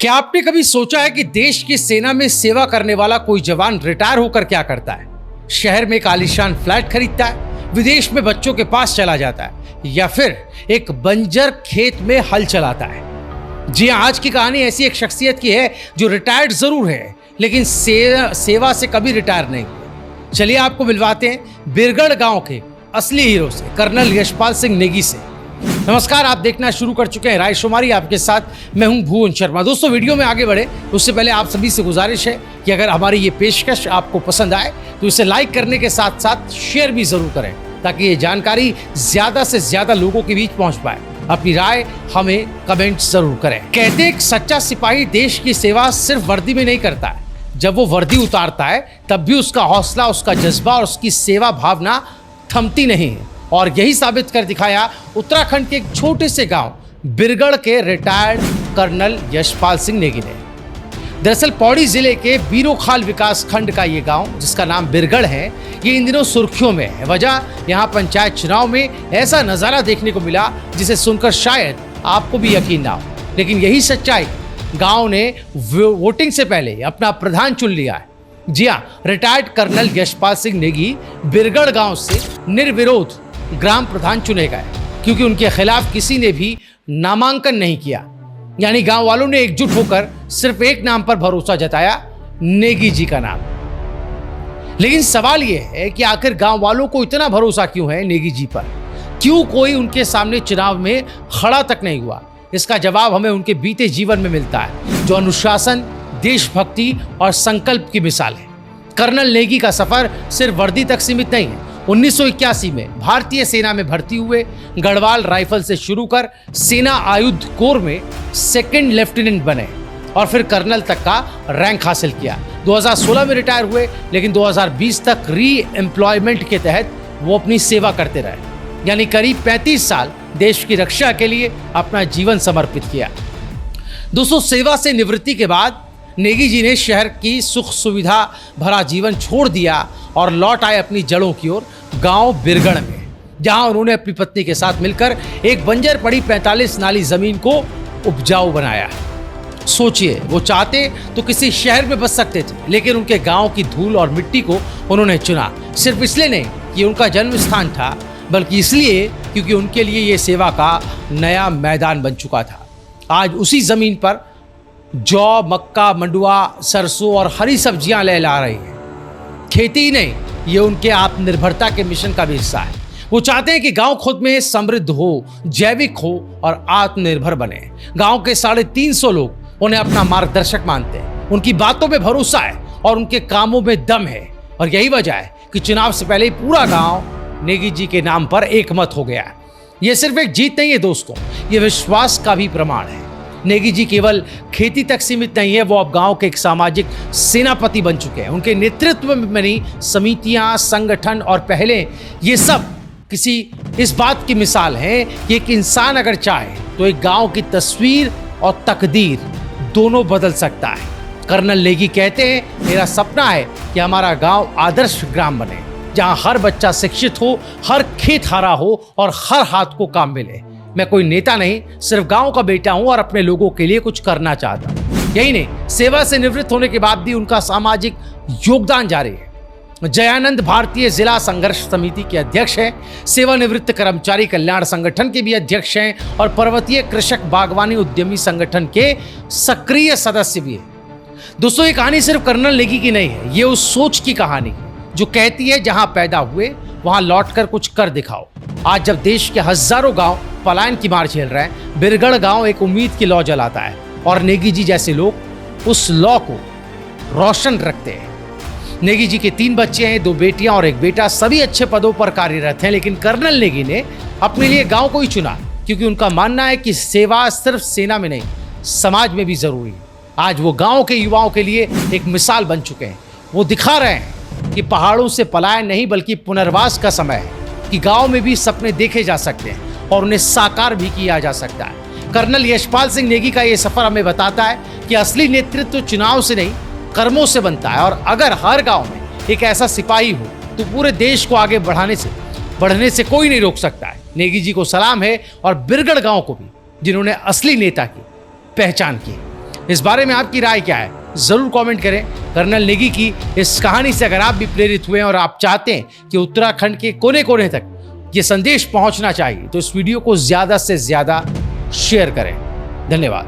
क्या आपने कभी सोचा है कि देश की सेना में सेवा करने वाला कोई जवान रिटायर होकर क्या करता है? शहर में एक आलीशान फ्लैट खरीदता है, विदेश में बच्चों के पास चला जाता है या फिर एक बंजर खेत में हल चलाता है। जी हाँ, आज की कहानी ऐसी एक शख्सियत की है जो रिटायर्ड जरूर है लेकिन सेवा से कभी रिटायर नहीं हुए। चलिए आपको मिलवाते हैं बिरगढ़ गांव के असली हीरो से, कर्नल यशपाल सिंह नेगी से। नमस्कार, आप देखना शुरू कर चुके हैं रायशुमारी, आपके साथ मैं हूं भुवन शर्मा। दोस्तों, वीडियो में आगे बढ़े उससे पहले आप सभी से गुजारिश है कि अगर हमारी ये पेशकश आपको पसंद आए तो इसे लाइक करने के साथ साथ शेयर भी जरूर करें ताकि ये जानकारी ज्यादा से ज्यादा लोगों के बीच पहुंच पाए। अपनी राय हमें कमेंट जरूर करें। कहते हैं एक सच्चा सिपाही देश की सेवा सिर्फ वर्दी में नहीं करता है, जब वो वर्दी उतारता है तब भी उसका हौसला, उसका जज्बा और उसकी सेवा भावना थमती नहीं है। और यही साबित कर दिखाया उत्तराखंड के एक छोटे से गांव बिरगढ़ के रिटायर्ड कर्नल यशपाल सिंह नेगी ने। दरअसल पौड़ी जिले के बीरोखाल विकास खंड का ये गांव, जिसका नाम बिरगढ़ है, ये इन दिनों सुर्खियों में है। वजह यहाँ पंचायत चुनाव में ऐसा नजारा देखने को मिला जिसे सुनकर शायद आपको भी यकीन ना हो, लेकिन यही सच्चाई, गांव ने वोटिंग से पहले अपना प्रधान चुन लिया है। जी हाँ, रिटायर्ड कर्नल यशपाल सिंह नेगी बिरगढ़ गांव से निर्विरोध ग्राम प्रधान चुने गए क्योंकि उनके खिलाफ किसी ने भी नामांकन नहीं किया। यानी गांव वालों ने एकजुट होकर सिर्फ एक नाम पर भरोसा जताया, नेगी जी का नाम। लेकिन सवाल यह है कि आखिर गांव वालों को इतना भरोसा क्यों है नेगी जी पर? क्यों कोई उनके सामने चुनाव में खड़ा तक नहीं हुआ? इसका जवाब हमें उनके बीते जीवन में मिलता है, जो अनुशासन, देशभक्ति और संकल्प की मिसाल है। कर्नल नेगी का सफर सिर्फ वर्दी तक सीमित नहीं है। 1981 में भारतीय सेना में भर्ती हुए, गढ़वाल राइफल से शुरू कर सेना आयुध कोर में सेकंड लेफ्टिनेंट बने और फिर कर्नल तक का रैंक हासिल किया। 2016 में रिटायर हुए, लेकिन 2020 तक री एम्प्लॉयमेंट के तहत वो अपनी सेवा करते रहे। यानी करीब 35 साल देश की रक्षा के लिए अपना जीवन समर्पित किया। दोस्तों, सेवा से निवृत्ति के बाद नेगी जी ने शहर की सुख सुविधा भरा जीवन छोड़ दिया और लौट आए अपनी जड़ों की ओर, गांव बिरगढ़ में, जहां उन्होंने अपनी पत्नी के साथ मिलकर एक बंजर पड़ी 45 नाली जमीन को उपजाऊ बनाया। सोचिए, वो चाहते तो किसी शहर में बस सकते थे, लेकिन उनके गांव की धूल और मिट्टी को उन्होंने चुना। सिर्फ इसलिए नहीं कि उनका जन्म स्थान था, बल्कि इसलिए क्योंकि उनके लिए ये सेवा का नया मैदान बन चुका था। आज उसी जमीन पर जौ, मक्का, मंडुआ, सरसों और हरी सब्जियां लहला रही हैं। खेती ही नहीं, ये उनके आत्मनिर्भरता के मिशन का भी हिस्सा है। वो चाहते हैं कि गांव खुद में समृद्ध हो, जैविक हो और आत्मनिर्भर बने। गांव के 350 लोग उन्हें अपना मार्गदर्शक मानते हैं, उनकी बातों में भरोसा है और उनके कामों में दम है। और यही वजह है कि चुनाव से पहले पूरा गांव नेगी जी के नाम पर एकमत हो गया है। यह सिर्फ एक जीत नहीं है दोस्तों, ये विश्वास का भी प्रमाण है। नेगी जी केवल खेती तक सीमित नहीं है, वो अब गांव के एक सामाजिक सेनापति बन चुके हैं। उनके नेतृत्व में बनी समितियां, संगठन और पहले, ये सब किसी इस बात की मिसाल है कि एक इंसान अगर चाहे तो एक गांव की तस्वीर और तकदीर दोनों बदल सकता है। कर्नल नेगी कहते हैं, मेरा सपना है कि हमारा गांव आदर्श ग्राम बने, जहां हर बच्चा शिक्षित हो, हर खेत हरा हो और हर हाथ को काम मिले। मैं कोई नेता नहीं, सिर्फ गांव का बेटा हूं और अपने लोगों के लिए कुछ करना चाहता हूं। यही नहीं, सेवा से निवृत्त होने के बाद भी उनका सामाजिक योगदान जारी है। जयानंद भारतीय जिला संघर्ष समिति के अध्यक्ष हैं, सेवानिवृत्त कर्मचारी कल्याण संगठन के भी अध्यक्ष हैं और पर्वतीय कृषक बागवानी उद्यमी संगठन के सक्रिय सदस्य भी हैं। दोस्तों, ये कहानी सिर्फ कर्नल नेगी की नहीं है, ये उस सोच की कहानी है जो कहती है जहां पैदा हुए वहां लौटकर कुछ कर दिखाओ। आज जब देश के हजारों गांव पलायन की मार झेल रहे हैं, बिरगढ़ गांव एक उम्मीद की लौ जलाता है और नेगी जी जैसे लोग उस लौ को रोशन रखते हैं। नेगी जी के 3 बच्चे हैं, 2 बेटियां और 1 बेटा, सभी अच्छे पदों पर कार्यरत हैं। लेकिन कर्नल नेगी ने अपने लिए गांव को ही चुना क्योंकि उनका मानना है कि सेवा सिर्फ सेना में नहीं, समाज में भी जरूरी है। आज वो गांव के युवाओं के लिए एक मिसाल बन चुके हैं। वो दिखा रहे हैं कि पहाड़ों से पलायन नहीं बल्कि पुनर्वास का समय है, कि गांव में भी सपने देखे जा सकते हैं और उन्हें साकार भी किया जा सकता है। कर्नल यशपाल सिंह नेगी का यह सफर हमें बताता है कि असली नेतृत्व चुनाव से नहीं, कर्मों से बनता है। और अगर हर गांव में एक ऐसा सिपाही हो तो पूरे देश को आगे बढ़ने से कोई नहीं रोक सकता है। नेगी जी को सलाम है और बिरगढ़ गांव को भी, जिन्होंने असली नेता की पहचान की। इस बारे में आपकी राय क्या है, जरूर कमेंट करें। कर्नल नेगी की इस कहानी से अगर आप भी प्रेरित हुए हैं और आप चाहते हैं कि उत्तराखंड के कोने कोने तक ये संदेश पहुंचना चाहिए, तो इस वीडियो को ज्यादा से ज्यादा शेयर करें। धन्यवाद।